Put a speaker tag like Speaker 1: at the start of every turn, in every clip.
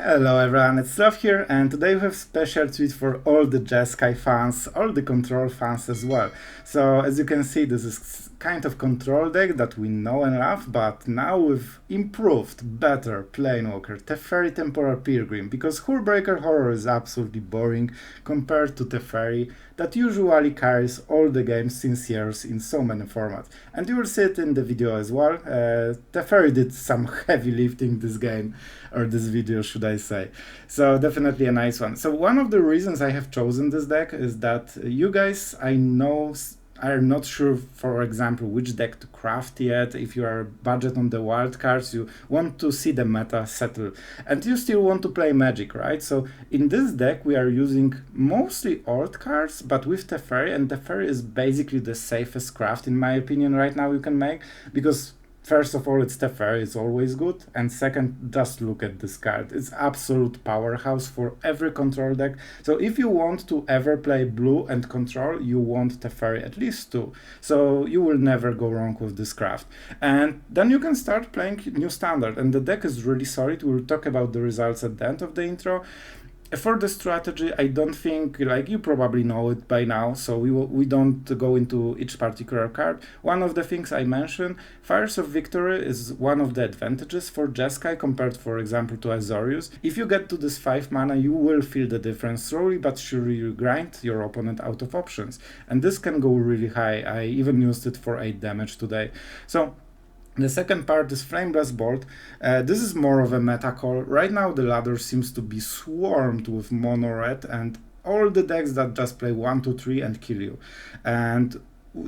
Speaker 1: Hello everyone, it's Sloth here, and today we have special tweet for all the Jeskai fans, all the control fans as well. So as you can see, this is kind of control deck that we know and love, but now with improved, better Planewalker, Teferi Temporal Pilgrim, because Hullbreaker Horror is absolutely boring compared to Teferi that usually carries all the games since years in so many formats. And you will see it in the video as well. Teferi did some heavy lifting this game, or this video should I say. So definitely a nice one. So one of the reasons I have chosen this deck is that you guys, I know, are not sure, for example, which deck to craft yet. If you are budget on the wildcards, you want to see the meta settle, and you still want to play Magic, right? So in this deck we are using mostly old cards, but with Teferi, and Teferi is basically the safest craft in my opinion right now you can make, because first of all, it's Teferi, it's always good, and second, just look at this card. It's absolute powerhouse for every control deck. So if you want to ever play blue and control, you want Teferi at least two. So you will never go wrong with this craft. And then you can start playing new standard, and the deck is really solid. We'll talk about the results at the end of the intro. For the strategy, I don't think, like, you probably know it by now, so we don't go into each particular card. One of the things I mentioned, Fires of Victory is one of the advantages for Jeskai compared, for example, to Azorius. If you get to this 5 mana, you will feel the difference. Slowly but surely you grind your opponent out of options. And this can go really high. I even used it for 8 damage today. So the second part is Flameblast Bolt. This is more of a meta call. Right now the ladder seems to be swarmed with mono red and all the decks that just play 1, 2, 3 and kill you. And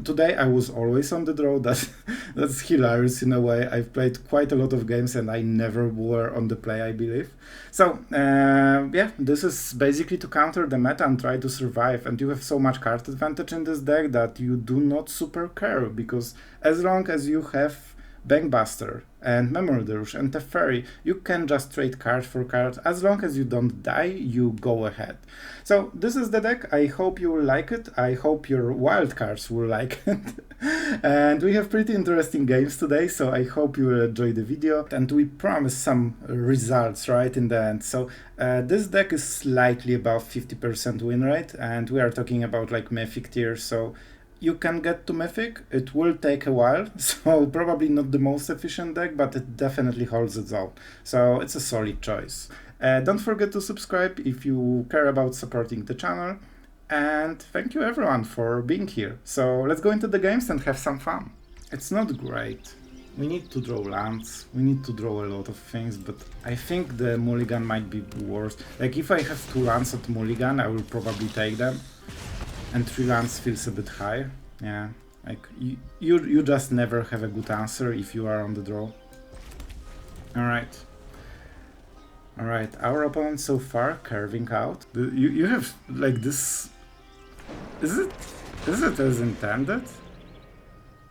Speaker 1: today I was always on the draw. That's hilarious in a way. I've played quite a lot of games and I never were on the play, I believe. So yeah, this is basically to counter the meta and try to survive. And you have so much card advantage in this deck that you do not super care, because as long as you have Bankbuster and Memory Deluge and Teferi, you can just trade card for card. As long as you don't die, you go ahead. So this is the deck. I hope you will like it. I hope your wildcards will like it. And we have pretty interesting games today, so I hope you will enjoy the video. And we promise some results right in the end. So this deck is slightly above 50% win rate, and we are talking about like Mythic tier, so you can get to Mythic. It will take a while, so probably not the most efficient deck, but it definitely holds its own. So it's a solid choice. Don't forget to subscribe if you care about supporting the channel. And thank you everyone for being here. So let's go into the games and have some fun. It's not great. We need to draw lands, we need to draw a lot of things, but I think the mulligan might be worse. Like if I have 2 lands at mulligan, I will probably take them. And 3 lands feels a bit high. Yeah, like you just never have a good answer if you are on the draw. Alright. Alright, our opponent so far carving out. You have like this. Is it as intended?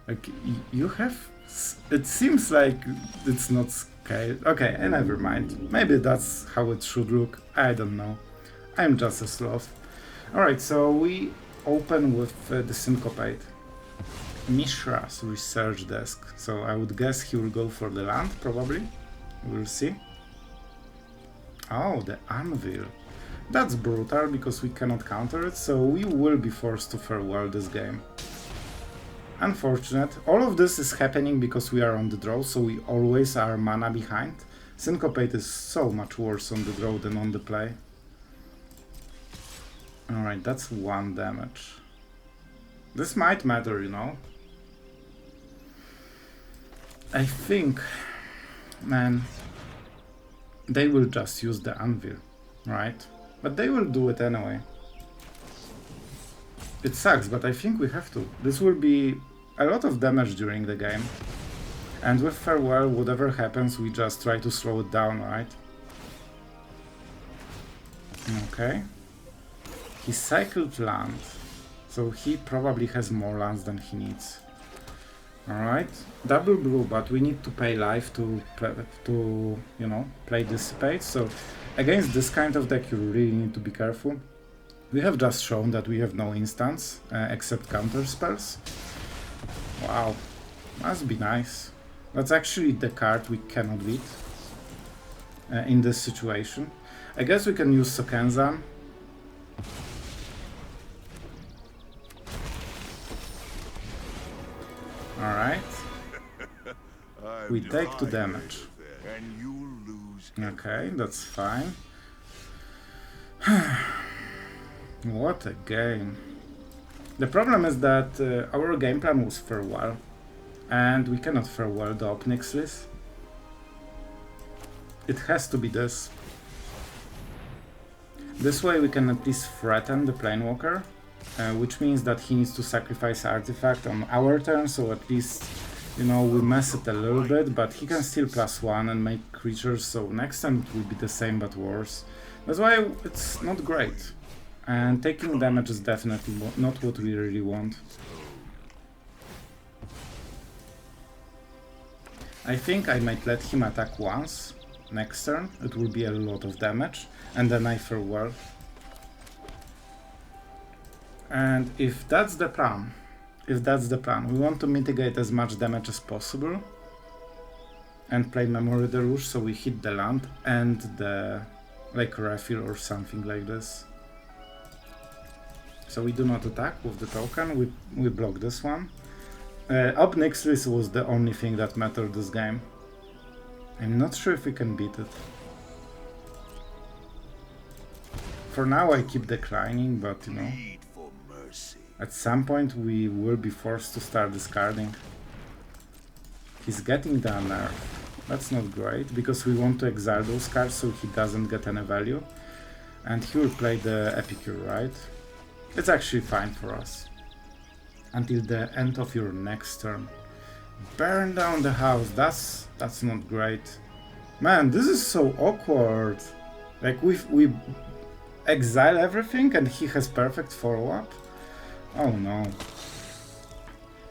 Speaker 1: Like you have. It seems like it's not scaled. Okay, never mind. Maybe that's how it should look. I don't know. I'm just a sloth. Alright, so we open with the Syncopate. Mishra's research desk. So I would guess he will go for the land, probably. We'll see. Oh, the Anvil. That's brutal because we cannot counter it, so we will be forced to farewell this game. Unfortunate. All of this is happening because we are on the draw, so we always are mana behind. Syncopate is so much worse on the draw than on the play. Alright, that's 1 damage. This might matter, you know. I think, man, they will just use the Anvil, right? But they will do it anyway. It sucks, but I think we have to. This will be a lot of damage during the game. And with Farewell, whatever happens, we just try to slow it down, right? Okay. He cycled land, so he probably has more lands than he needs. Alright, double blue, but we need to pay life to you know, play Dissipate, so against this kind of deck you really need to be careful. We have just shown that we have no instants, except counterspells. Wow, must be nice. That's actually the card we cannot beat. in this situation. I guess we can use Sokenzan. Alright. We take 2 damage. Okay, that's fine. What a game. The problem is that our game plan was farewell, and we cannot farewell the Nyxlis. It has to be this. This way we can at least threaten the Planewalker, which means that he needs to sacrifice artifact on our turn, so at least, you know, we mess it a little bit, but he can still +1 and make creatures, so next time it will be the same but worse. That's why it's not great. And taking damage is definitely not what we really want. I think I might let him attack once next turn. It will be a lot of damage, and then I farewell. And if that's the plan, we want to mitigate as much damage as possible and play Memory Deluge, so we hit the land and the like refill or something like this. So we do not attack with the token, we block this one. Nyxlis was the only thing that mattered this game. I'm not sure if we can beat it. For now I keep declining, but you know, at some point we will be forced to start discarding. He's getting the nerf. That's not great, because we want to exile those cards so he doesn't get any value. And he will play the Epicure, right? It's actually fine for us. Until the end of your next turn. Burn down the house, that's not great. Man, this is so awkward. Like we exile everything and he has perfect follow-up? Oh no.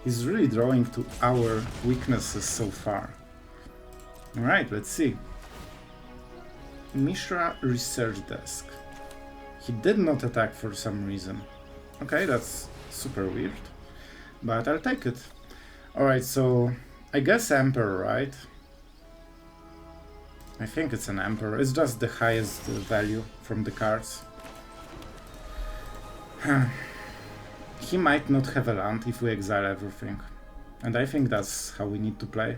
Speaker 1: He's really drawing to our weaknesses so far. Alright, let's see. Mishra Research Desk. He did not attack for some reason. Okay, that's super weird. But I'll take it. Alright, so I guess Emperor, right? I think it's an Emperor. It's just the highest value from the cards. He might not have a land if we exile everything. And I think that's how we need to play.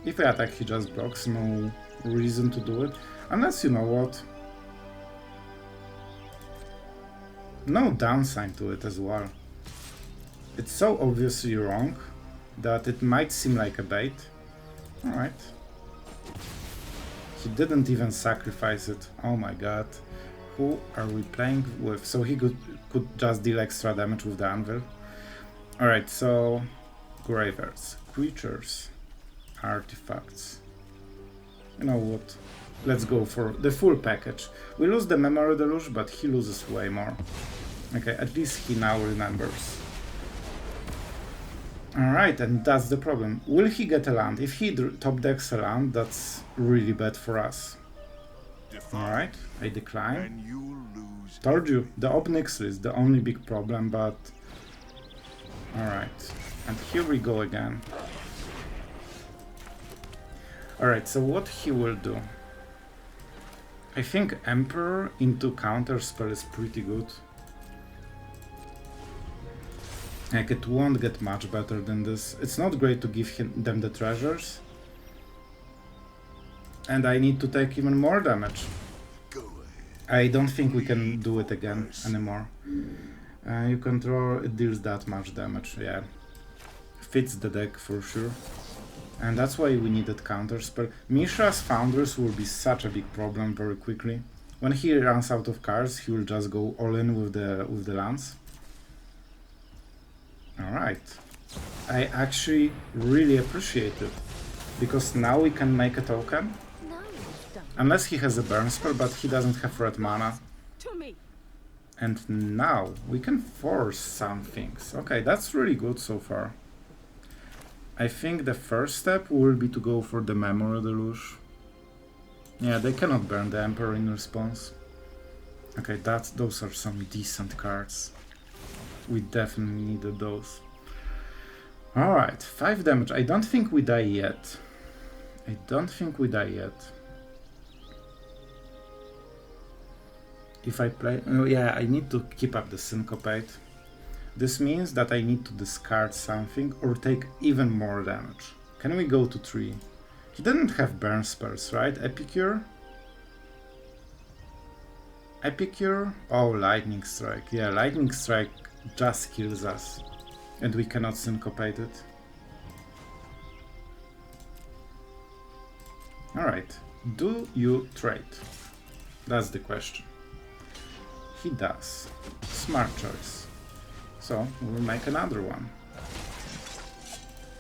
Speaker 1: If we attack, he just blocks. No reason to do it. Unless, you know what? No downside to it as well. It's so obviously wrong that it might seem like a bait. Alright. He didn't even sacrifice it. Oh my god. Who are we playing with? So he could just deal extra damage with the anvil. Alright, so graveyards, creatures, artifacts. You know what? Let's go for the full package. We lose the Memory Deluge, but he loses way more. Okay, at least he now remembers. Alright, and that's the problem. Will he get a land? If he top decks a land, that's really bad for us. Alright, I decline. Told you, the Nyxlis is the only big problem, but... Alright, and here we go again. Alright, so what he will do? I think Emperor into Counterspell is pretty good. Like, it won't get much better than this. It's not great to give them the treasures. And I need to take even more damage. I don't think we can do it again anymore. You control, it deals that much damage, yeah. Fits the deck for sure. And that's why we needed Counterspell. Mishra's Founders will be such a big problem very quickly. When he runs out of cards, he will just go all in with the lands. Alright. I actually really appreciate it. Because now we can make a token. Unless he has a burn spell, but he doesn't have red mana. And now we can force some things. Okay, that's really good so far. I think the first step will be to go for the Memory Deluge. Yeah, they cannot burn the Emperor in response. Okay, those are some decent cards. We definitely needed those. Alright, 5 damage. I don't think we die yet. I don't think we die yet. If I play... Oh yeah, I need to keep up the Syncopate. This means that I need to discard something or take even more damage. Can we go to 3? He didn't have burn spells, right? Epicure? Epicure? Oh, Lightning Strike. Yeah, Lightning Strike just kills us. And we cannot syncopate it. Alright. Do you trade? That's the question. He does. Smart choice. So, we'll make another one.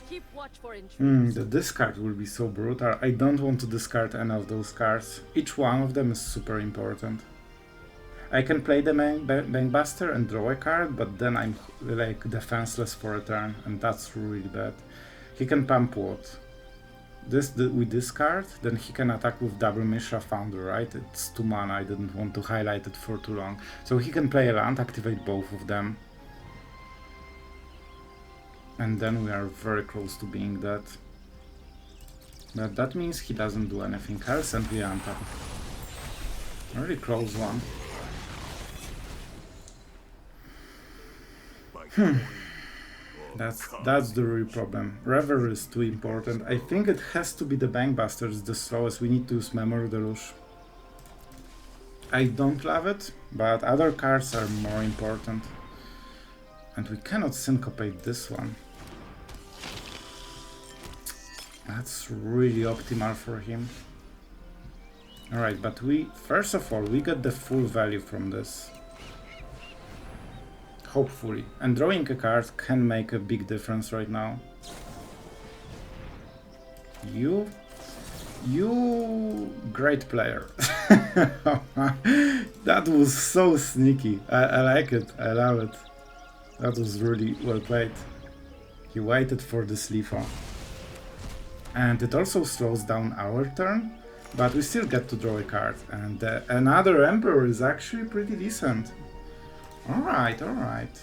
Speaker 2: Keep watch for intruders.
Speaker 1: The discard will be so brutal. I don't want to discard any of those cards. Each one of them is super important. I can play the Bankbuster and draw a card, but then I'm like defenseless for a turn, and that's really bad. He can pump what? With this card, then he can attack with double Mishra Founder, right? It's 2 mana, I didn't want to highlight it for too long. So he can play a land, activate both of them. And then we are very close to being dead. But that means he doesn't do anything else and we untap. Really close one. That's the real problem. Revelry is too important. I think it has to be the Bankbusters the slowest. We need to use Memory Deluge. I don't love it, but other cards are more important. And we cannot syncopate this one. That's really optimal for him. Alright, but first of all, we get the full value from this. Hopefully. And drawing a card can make a big difference right now. You great player. That was so sneaky. I like it. I love it. That was really well played. He waited for this Leafa. And it also slows down our turn, but we still get to draw a card. And another Emperor is actually pretty decent. Alright, alright.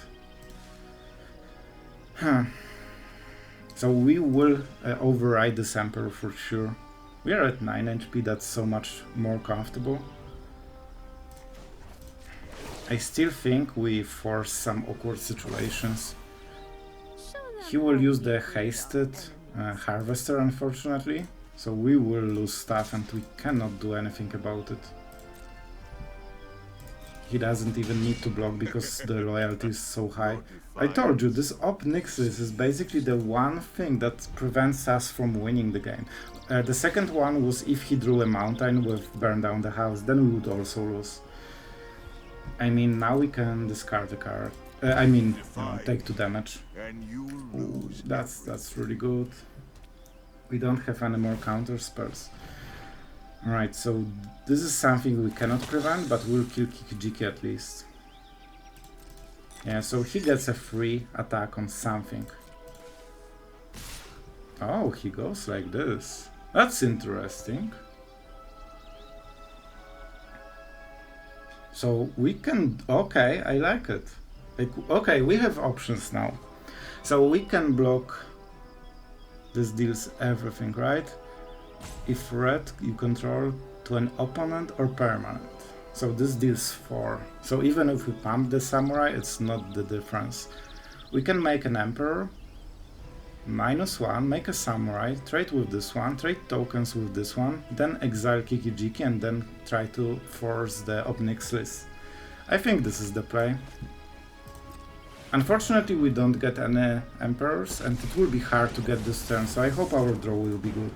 Speaker 1: Huh. So we will override this Emperor for sure. We are at 9 HP, that's so much more comfortable. I still think we force some awkward situations. He will use the hasted Harvester, unfortunately. So we will lose stuff and we cannot do anything about it. He doesn't even need to block because the loyalty is so high. I told you, this Op Nixis is basically the one thing that prevents us from winning the game. The second one was if he drew a mountain with burn down the house, then we would also lose. I mean, now we can discard the card. Take 2 damage. Ooh, that's really good. We don't have any more counter spells. Alright, so this is something we cannot prevent, but we'll kill Kikijiki at least. Yeah, so he gets a free attack on something. Oh, he goes like this. That's interesting. So we can... Okay, I like it. Okay, we have options now. So we can block... This deals everything, right? If red you control to an opponent or permanent. So this deals 4. So even if we pump the samurai, it's not the difference. We can make an emperor, -1, make a samurai, trade with this one, trade tokens with this one, then exile Kikijiki and then try to force the Obnixilis. I think this is the play. Unfortunately we don't get any emperors and it will be hard to get this turn, so I hope our draw will be good.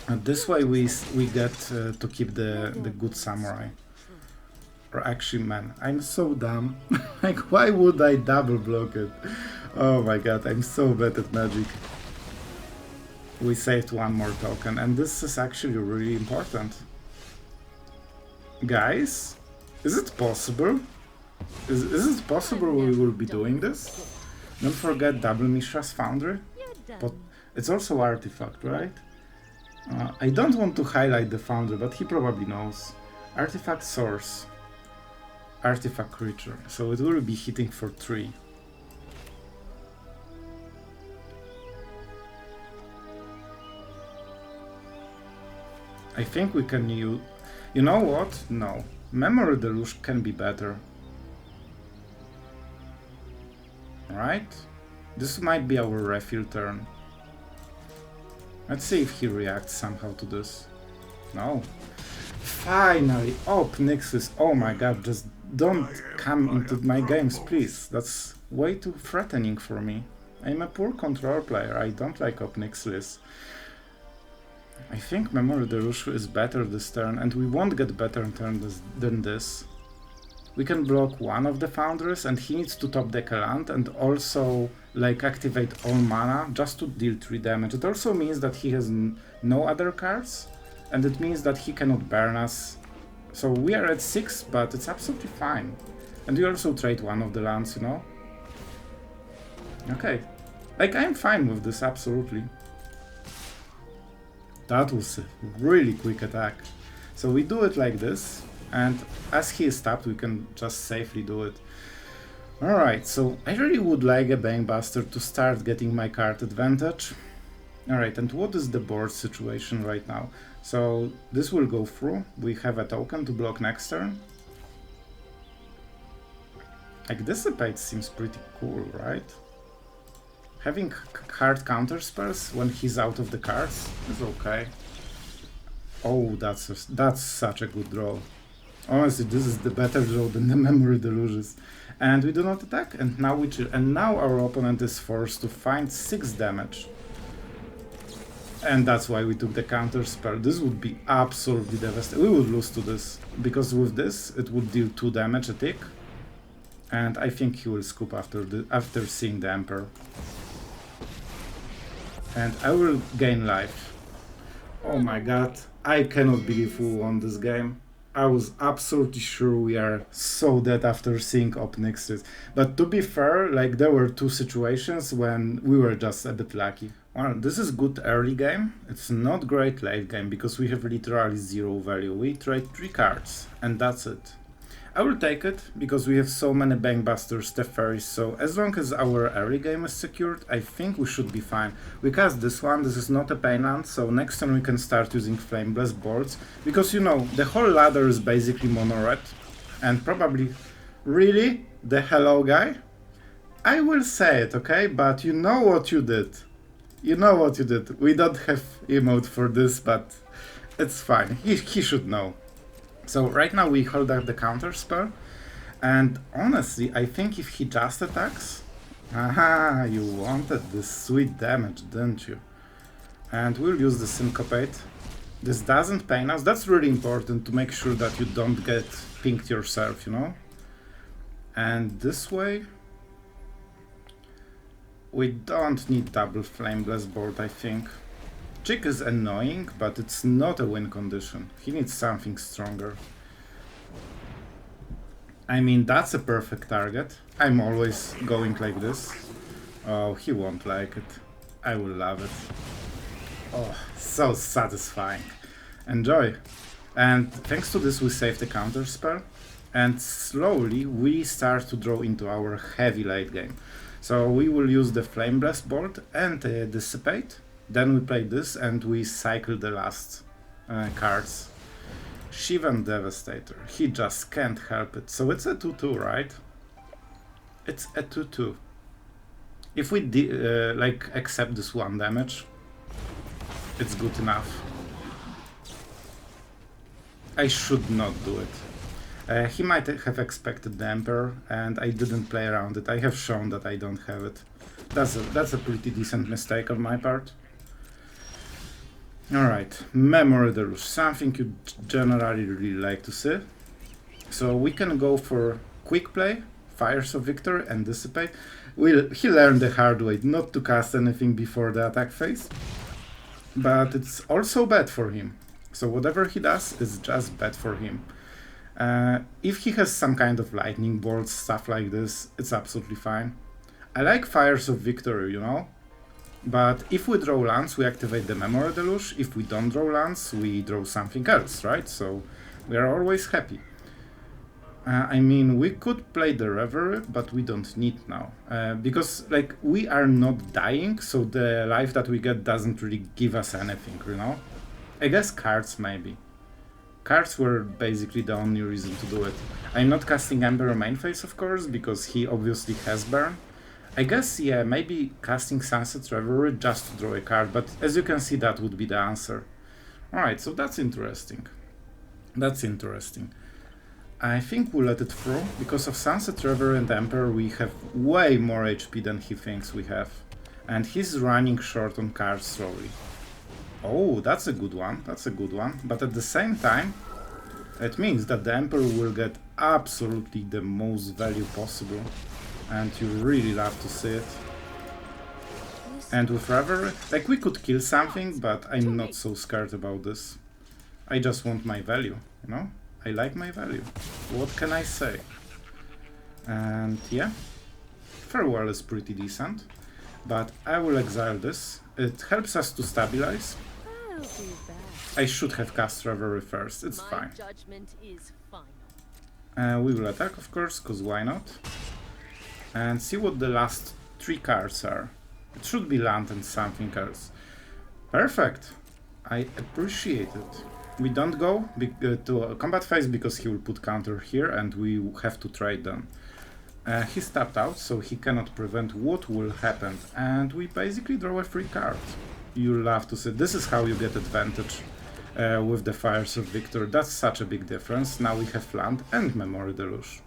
Speaker 1: And this way we get to keep the good samurai. Or actually, man, I'm so dumb. Like, why would I double block it? Oh my god, I'm so bad at Magic. We saved 1 more token, and this is actually really important. Guys, is it possible? Is it possible we will be doing this? Don't forget double Mishra's Foundry. But it's also artifact, right? I don't want to highlight the Foundry, but he probably knows. Artifact source. Artifact creature. So it will be hitting for 3. I think we can use... You know what? No. Memory Deluge can be better. Right? This might be our refill turn. Let's see if he reacts somehow to this. No. Finally! Oh, Nyxis. Oh my god, just don't come into my games, please. That's way too threatening for me. I'm a poor control player. I don't like Nyxis. I think Memory Deluge is better this turn, and we won't get better turn than this. We can block one of the Foundries, and he needs to top deck a land and also like activate all mana just to deal 3 damage. It also means that he has no other cards, and it means that he cannot burn us. So we are at 6, but it's absolutely fine. And we also trade one of the lands, you know? Okay. Like, I'm fine with this, absolutely. That was a really quick attack. So we do it like this, and as he is tapped, we can just safely do it. Alright, so I really would like a Bankbuster to start getting my card advantage. Alright, and what is the board situation right now? So this will go through. We have a token to block next turn. Like, Dissipate seems pretty cool, right? Having hard counter spells when he's out of the cards is okay. Oh, that's such a good draw. Honestly, this is the better draw than the Memory Deluges. And we do not attack, and now we chill. And now our opponent is forced to find 6 damage. And that's why we took the counter spell. This would be absolutely devastating. We would lose to this, because with this it would deal 2 damage a tick. And I think he will scoop after seeing the Emperor. And I will gain life. Oh my god, I cannot believe we won this game. I was absolutely sure we are so dead after seeing Nyxis. But to be fair, like, there were 2 situations when we were just a bit lucky. Well, this is good early game. It's not great late game because we have literally 0 value. We trade 3 cards and that's it. I will take it because we have so many Bankbusters, Teferi, so as long as our early game is secured, I think we should be fine. We cast this one, this is not a pain land, so next time we can start using Flameless boards, because you know, the whole ladder is basically mono-red, and probably... Really? The hello guy? I will say it, okay? But you know what you did. You know what you did. We don't have emote for this, but it's fine. He should know. So right now we hold up the counter spell, and honestly I think if he just attacks... Aha, you wanted this sweet damage, didn't you? And we'll use the Syncopate. This doesn't pain us, that's really important to make sure that you don't get pinked yourself, you know? And this way... We don't need double Flameless board, I think. Chick is annoying, but it's not a win condition. He needs something stronger. I mean, that's a perfect target. I'm always going like this. Oh, he won't like it. I will love it. Oh, so satisfying. Enjoy. And thanks to this we save the counter spell. And slowly we start to draw into our heavy late game. So we will use the Flame Blast board and Dissipate. Then we play this and we cycle the last cards. Shivan Devastator. He just can't help it. So it's a 2-2, right? It's a 2-2. If we like accept this 1 damage, it's good enough. I should not do it. He might have expected the Emperor, and I didn't play around it. I have shown that I don't have it. That's a pretty decent mistake on my part. Alright, Memory Deluge, something you generally really like to see. So we can go for Quick Play, Fires of Victory and Dissipate. He learned the hard way not to cast anything before the attack phase. But it's also bad for him. So whatever he does is just bad for him. If he has some kind of lightning bolts, stuff like this, it's absolutely fine. I like Fires of Victory, you know? But if we draw lands, we activate the Memory Deluge. If we don't draw lands, we draw something else, right? So we are always happy. I mean, we could play the Revelry, but we don't need now. Because, like, we are not dying, so the life that we get doesn't really give us anything, you know? I guess cards maybe. Cards were basically the only reason to do it. I'm not casting Emperor main phase, of course, because he obviously has burn. I guess, yeah, maybe casting Sunset Revelry just to draw a card, but as you can see, that would be the answer. Alright, so that's interesting. That's interesting. I think we'll let it through. Because of Sunset Revelry and Emperor, we have way more HP than he thinks we have. And he's running short on cards slowly. Oh, that's a good one, that's a good one. But at the same time, it means that the Emperor will get absolutely the most value possible. And you really love to see it. And with Revelry, like, we could kill something, but I'm not so scared about this. I just want my value, you know? I like my value. What can I say? And yeah, Farewell is pretty decent. But I will exile this. It helps us to stabilize. I should have cast Revelry first, it's fine. We will attack, of course, because why not? And see what the last 3 cards are. It should be land and something else. Perfect! I appreciate it. We don't go to a combat phase because he will put counter here and we have to trade them. He's tapped out, so he cannot prevent what will happen. And we basically draw a free card. You love to see. This is how you get advantage with the Fires of Victor. That's such a big difference. Now we have land and Memory Deluge.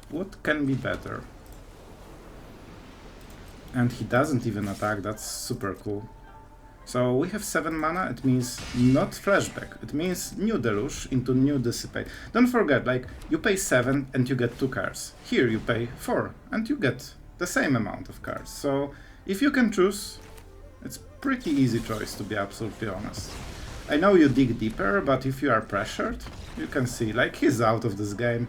Speaker 1: What can be better? And he doesn't even attack, that's super cool. So we have 7 mana, it means not flashback, it means new Deluge into new Dissipate. Don't forget, like, you pay 7 and you get 2 cards. Here you pay 4 and you get the same amount of cards. So if you can choose, it's pretty easy choice, to be absolutely honest. I know you dig deeper, but if you are pressured, you can see, like, he's out of this game.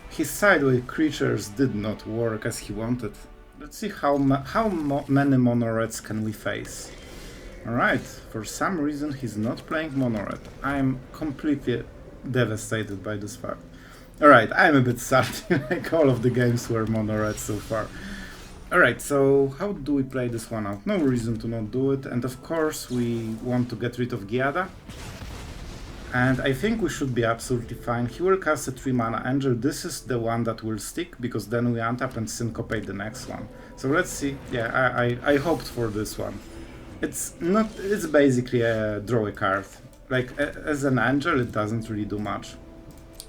Speaker 1: His sideways creatures did not work as he wanted. Let's see how many mono reds can we face. Alright, for some reason he's not playing mono red. I'm completely devastated by this fact. Alright, I'm a bit salty, like all of the games were mono red so far. Alright, so how do we play this one out? No reason to not do it, and of course we want to get rid of Giada. And I think we should be absolutely fine. He will cast a 3 mana angel. This is the one that will stick, because then we untap and syncopate the next one. So let's see. Yeah, I hoped for this one. It's basically a draw a card. Like, as an angel, it doesn't really do much.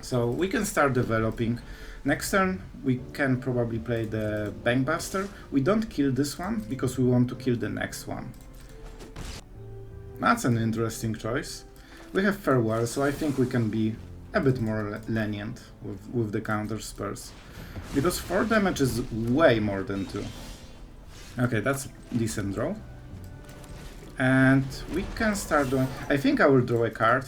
Speaker 1: So we can start developing. Next turn, we can probably play the Bankbuster. We don't kill this one, because we want to kill the next one. That's an interesting choice. We have Farewell, so I think we can be a bit more lenient with the counter spells. Because 4 damage is way more than 2. Okay, that's a decent draw. And we can start doing... I think I will draw a card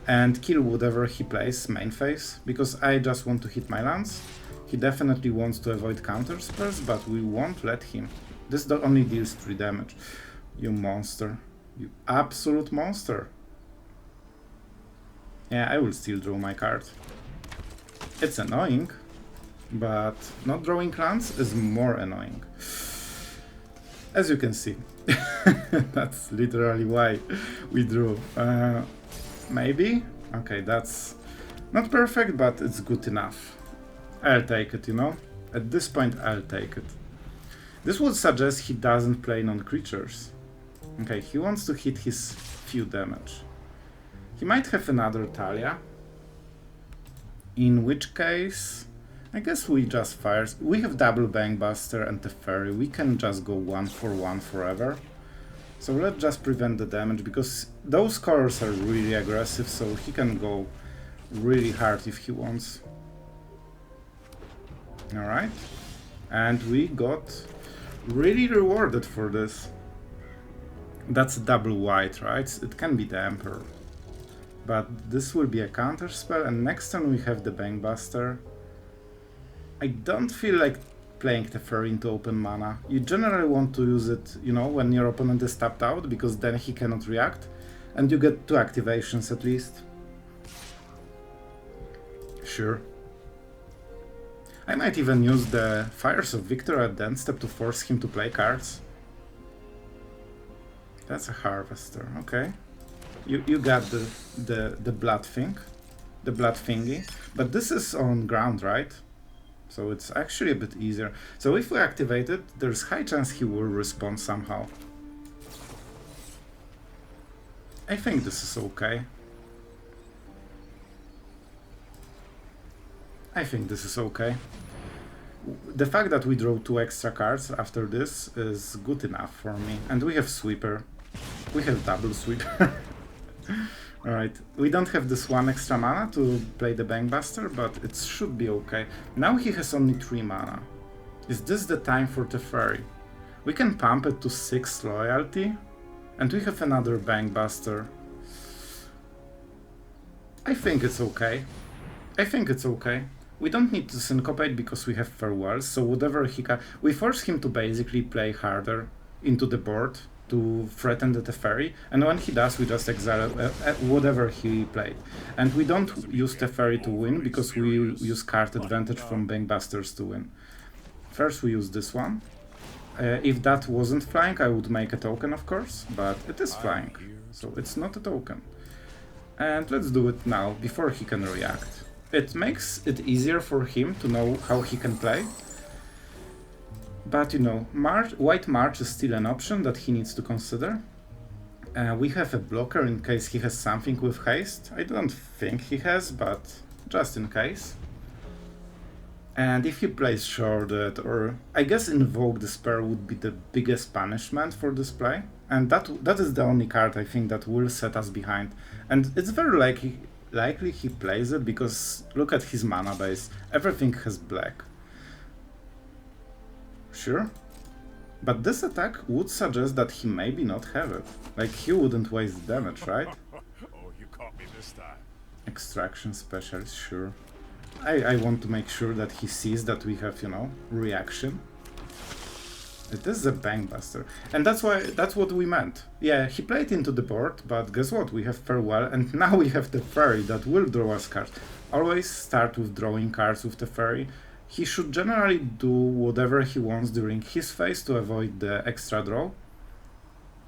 Speaker 1: and kill whatever he plays main phase, because I just want to hit my lands. He definitely wants to avoid counter spells, but we won't let him. This only deals 3 damage. You monster. You absolute monster. Yeah, I will still draw my card. It's annoying, but not drawing lands is more annoying. As you can see. That's literally why we drew. Maybe? Okay, that's not perfect, but it's good enough. I'll take it, you know? At this point, I'll take it. This would suggest he doesn't play non-creatures. Okay, he wants to hit his few damage. He might have another Talia, in which case, I guess we just fire. We have double Bankbuster and Teferi, we can just go 1 for 1 forever. So let's just prevent the damage, because those colors are really aggressive, so he can go really hard if he wants. Alright, and we got really rewarded for this. That's double white, right? It can be the Emperor. But this will be a counter spell, and next turn we have the Bankbuster. I don't feel like playing Teferi into open mana. You generally want to use it, you know, when your opponent is tapped out, because then he cannot react, and you get 2 activations at least. Sure. I might even use the Fires of Victor at the end step to force him to play cards. That's a Harvester, okay. you got the blood thing, the blood thingy, but this is on ground, right? So it's actually a bit easier. So if we activate it, there's high chance he will respond somehow. I think this is okay. I think this is okay. The fact that we draw 2 extra cards after this is good enough for me. And we have Sweeper. We have double Sweeper. Alright, we don't have this 1 extra mana to play the Bankbuster, but it should be okay. Now he has only 3 mana. Is this the time for Teferi? We can pump it to 6 loyalty, and we have another Bankbuster. I think it's okay. I think it's okay. We don't need to syncopate because we have Farewell, so whatever he can... We force him to basically play harder into the board to threaten the Teferi, and when he does, we just exile whatever he played. And we don't use Teferi to win because we use card advantage from Bankbusters to win. First we use this one. If that wasn't flying, I would make a token, of course, but it is flying, so it's not a token. And let's do it now, before he can react. It makes it easier for him to know how he can play. But you know, White March is still an option that he needs to consider. We have a blocker in case he has something with haste. I don't think he has, but just in case. And if he plays Shrouded, or I guess Invoke Despair would be the biggest punishment for this play. And that is the only card I think that will set us behind. And it's very likely he plays it because look at his mana base. Everything has black. Sure. But this attack would suggest that he maybe not have it. Like, he wouldn't waste damage, right?
Speaker 2: Oh, you caught me this time.
Speaker 1: Extraction Specialist, sure. I want to make sure that he sees that we have, you know, reaction. It is a Bankbuster. And that's what we meant. Yeah, he played into the board, but guess what? We have Farewell, and now we have the Teferi that will draw us cards. Always start with drawing cards with the Teferi. He should generally do whatever he wants during his phase to avoid the extra draw.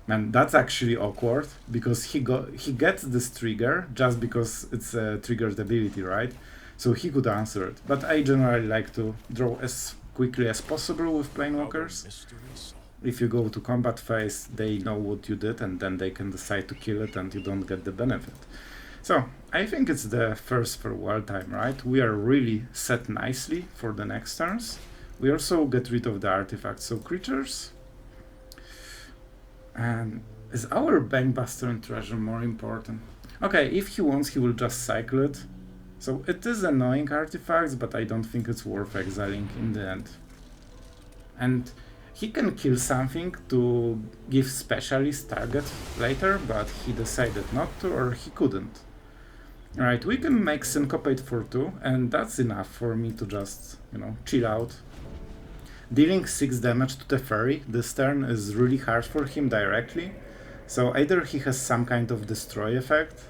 Speaker 1: And that's actually awkward, because he gets this trigger just because it's a triggered ability, right? So he could answer it. But I generally like to draw as quickly as possible with Planewalkers. If you go to combat phase, they know what you did, and then they can decide to kill it and you don't get the benefit. So, I think it's the first Farewell time, right? We are really set nicely for the next turns. We also get rid of the artifacts, so creatures. And is our Bankbuster and Treasure more important? Okay, if he wants, he will just cycle it. So it is annoying artifacts, but I don't think it's worth exiling in the end. And he can kill something to give Specialist target later, but he decided not to, or he couldn't. Alright, we can make Syncopate for 2, and that's enough for me to just, you know, chill out. Dealing 6 damage to Teferi this turn is really hard for him directly, so either he has some kind of destroy effect,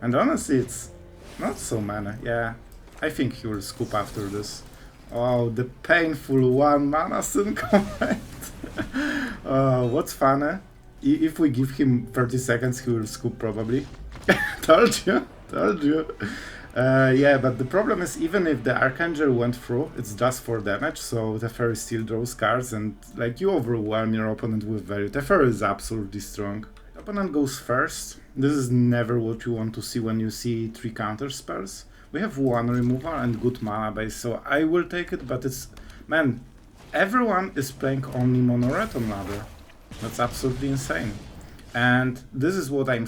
Speaker 1: and honestly it's not so many. Yeah, I think he will scoop after this. Oh, the painful 1 mana Syncopate. What's funny? If we give him 30 seconds, he will scoop probably. Told you. Yeah, but the problem is, even if the Archangel went through, it's just 4 damage, so Teferi still draws cards, and like you overwhelm your opponent with value. Teferi is absolutely strong. Opponent goes first. This is never what you want to see when you see 3 counterspells. We have 1 removal and good mana base, so I will take it, but it's... Man, everyone is playing only mono red on ladder. That's absolutely insane. And this is what I'm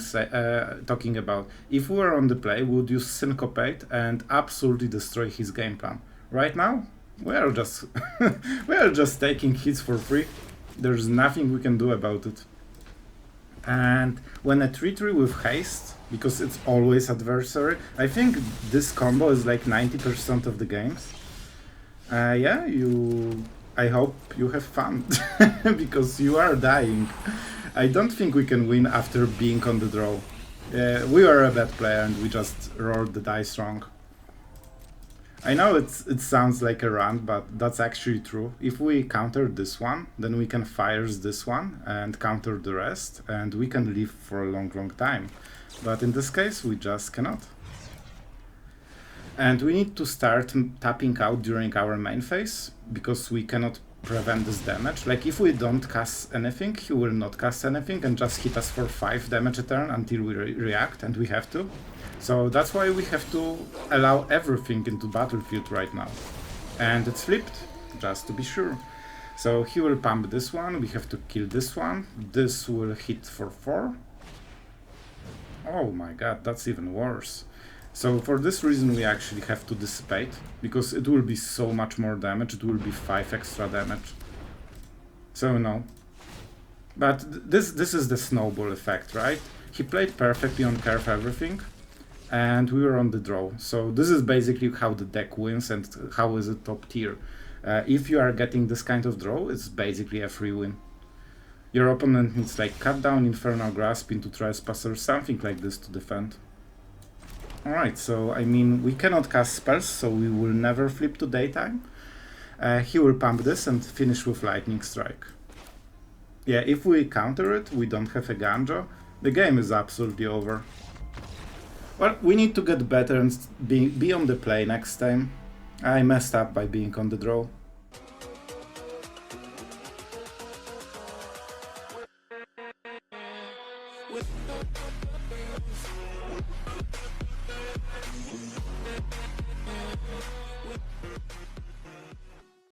Speaker 1: talking about. If we were on the play, we would use Syncopate and absolutely destroy his game plan. Right now, we are just taking hits for free. There's nothing we can do about it. And when a 3-3 with haste, because it's always adversary, I think this combo is like 90% of the games. Yeah, I hope you have fun, because you are dying. I don't think we can win after being on the draw. We are a bad player and we just rolled the dice wrong. I know it sounds like a rant, but that's actually true. If we counter this one, then we can fire this one and counter the rest, and we can live for a long, long time. But in this case, we just cannot. And we need to start tapping out during our main phase, because we cannot prevent this damage. Like, if we don't cast anything, he will not cast anything and just hit us for 5 damage a turn until we react, and we have to. So that's why we have to allow everything into battlefield right now. And it's flipped, just to be sure. So he will pump this one, we have to kill this one. This will hit for 4. Oh my god, that's even worse. So for this reason we actually have to Dissipate, because it will be so much more damage, it will be 5 extra damage. So no. But this is the snowball effect, right? He played perfectly on curve everything, and we were on the draw. So this is basically how the deck wins and how is it top tier. If you are getting this kind of draw, it's basically a free win. Your opponent needs like cut down, Infernal Grasp into Trespasser, something like this to defend. Alright, so I mean, we cannot cast spells, so we will never flip to daytime. He will pump this and finish with Lightning Strike. Yeah, if we counter it, we don't have a Ganjo, the game is absolutely over. Well, we need to get better and be on the play next time. I messed up by being on the draw.